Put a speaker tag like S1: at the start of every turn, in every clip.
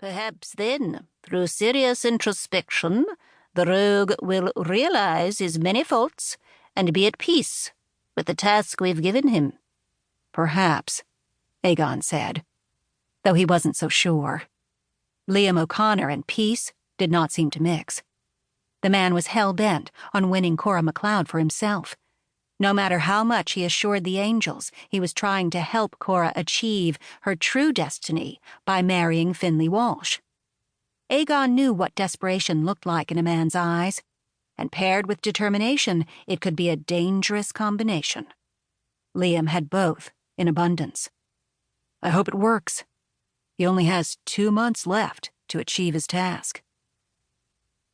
S1: Perhaps then, through serious introspection, the rogue will realize his many faults and be at peace with the task we've given him.
S2: Perhaps, Aegon said, though he wasn't so sure. Liam O'Connor and peace did not seem to mix. The man was hell-bent on winning Cora McLeod for himself. No matter how much he assured the angels he was trying to help Cora achieve her true destiny by marrying Finley Walsh. Aegon knew what desperation looked like in a man's eyes, and paired with determination, it could be a dangerous combination. Liam had both in abundance. I hope it works. He only has 2 months left to achieve his task.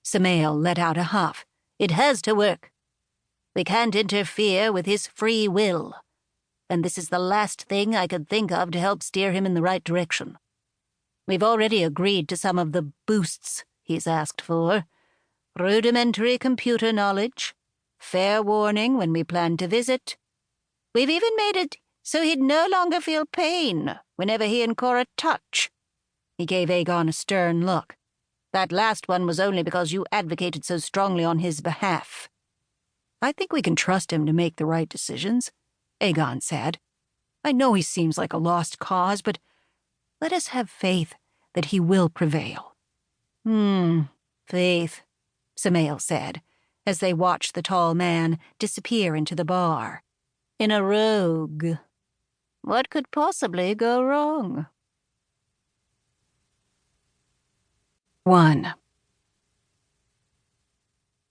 S1: Samael let out a huff. It has to work. We can't interfere with his free will, and this is the last thing I could think of to help steer him in the right direction. We've already agreed to some of the boosts he's asked for. Rudimentary computer knowledge, fair warning when we plan to visit. We've even made it so he'd no longer feel pain whenever he and Cora touch.
S2: He gave Aegon a stern look.
S1: That last one was only because you advocated so strongly on his behalf.
S2: I think we can trust him to make the right decisions, Aegon said. I know he seems like a lost cause, but let us have faith that he will prevail.
S1: Faith,
S2: Samael said, as they watched the tall man disappear into the bar.
S1: In a rogue. What could possibly go wrong?
S2: 1.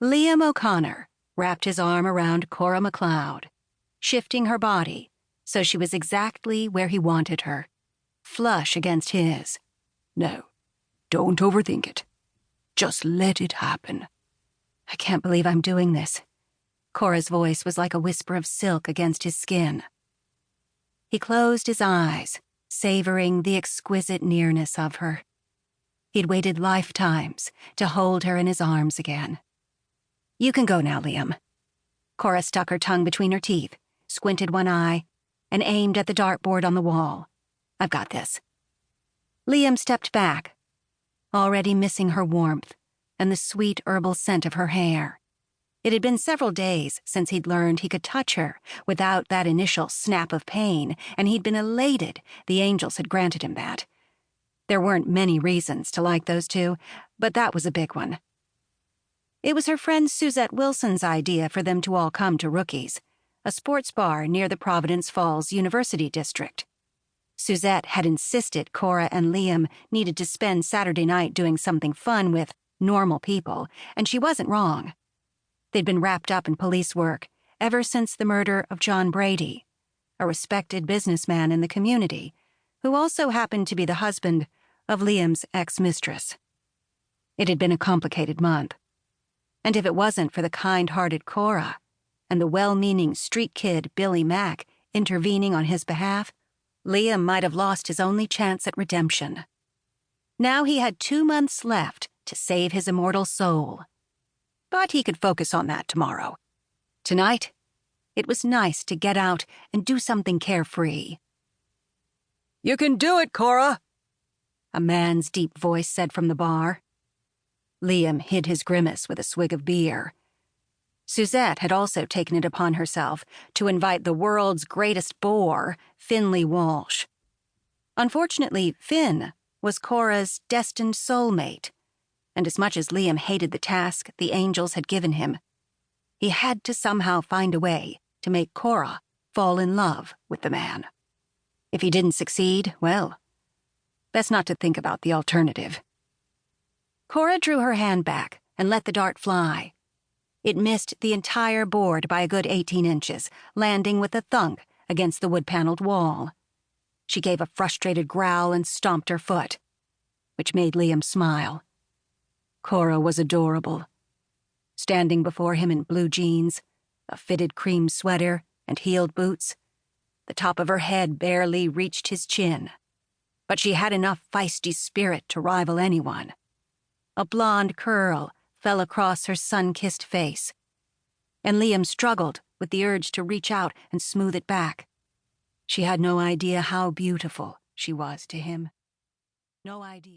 S2: Liam O'Connor wrapped his arm around Cora McLeod, shifting her body so she was exactly where he wanted her, flush against his.
S3: No, don't overthink it. Just let it happen.
S2: I can't believe I'm doing this. Cora's voice was like a whisper of silk against his skin. He closed his eyes, savoring the exquisite nearness of her. He'd waited lifetimes to hold her in his arms again. You can go now, Liam. Cora stuck her tongue between her teeth, squinted one eye, and aimed at the dartboard on the wall. I've got this. Liam stepped back, already missing her warmth and the sweet herbal scent of her hair. It had been several days since he'd learned he could touch her without that initial snap of pain, and he'd been elated the angels had granted him that. There weren't many reasons to like those two, but that was a big one. It was her friend Suzette Wilson's idea for them to all come to Rookie's, a sports bar near the Providence Falls University District. Suzette had insisted Cora and Liam needed to spend Saturday night doing something fun with normal people, and she wasn't wrong. They'd been wrapped up in police work ever since the murder of John Brady, a respected businessman in the community, who also happened to be the husband of Liam's ex-mistress. It had been a complicated month. And if it wasn't for the kind-hearted Cora and the well-meaning street kid Billy Mack intervening on his behalf, Liam might have lost his only chance at redemption. Now he had 2 months left to save his immortal soul. But he could focus on that tomorrow. Tonight, it was nice to get out and do something carefree.
S3: You can do it, Cora,
S2: a man's deep voice said from the bar. Liam hid his grimace with a swig of beer. Suzette had also taken it upon herself to invite the world's greatest bore, Finley Walsh. Unfortunately, Finn was Cora's destined soulmate, and as much as Liam hated the task the angels had given him, he had to somehow find a way to make Cora fall in love with the man. If he didn't succeed, well, best not to think about the alternative. Cora drew her hand back and let the dart fly. It missed the entire board by a good 18 inches, landing with a thunk against the wood-paneled wall. She gave a frustrated growl and stomped her foot, which made Liam smile. Cora was adorable. Standing before him in blue jeans, a fitted cream sweater, and heeled boots, the top of her head barely reached his chin. But she had enough feisty spirit to rival anyone. A blonde curl fell across her sun-kissed face, and Liam struggled with the urge to reach out and smooth it back. She had no idea how beautiful she was to him. No idea.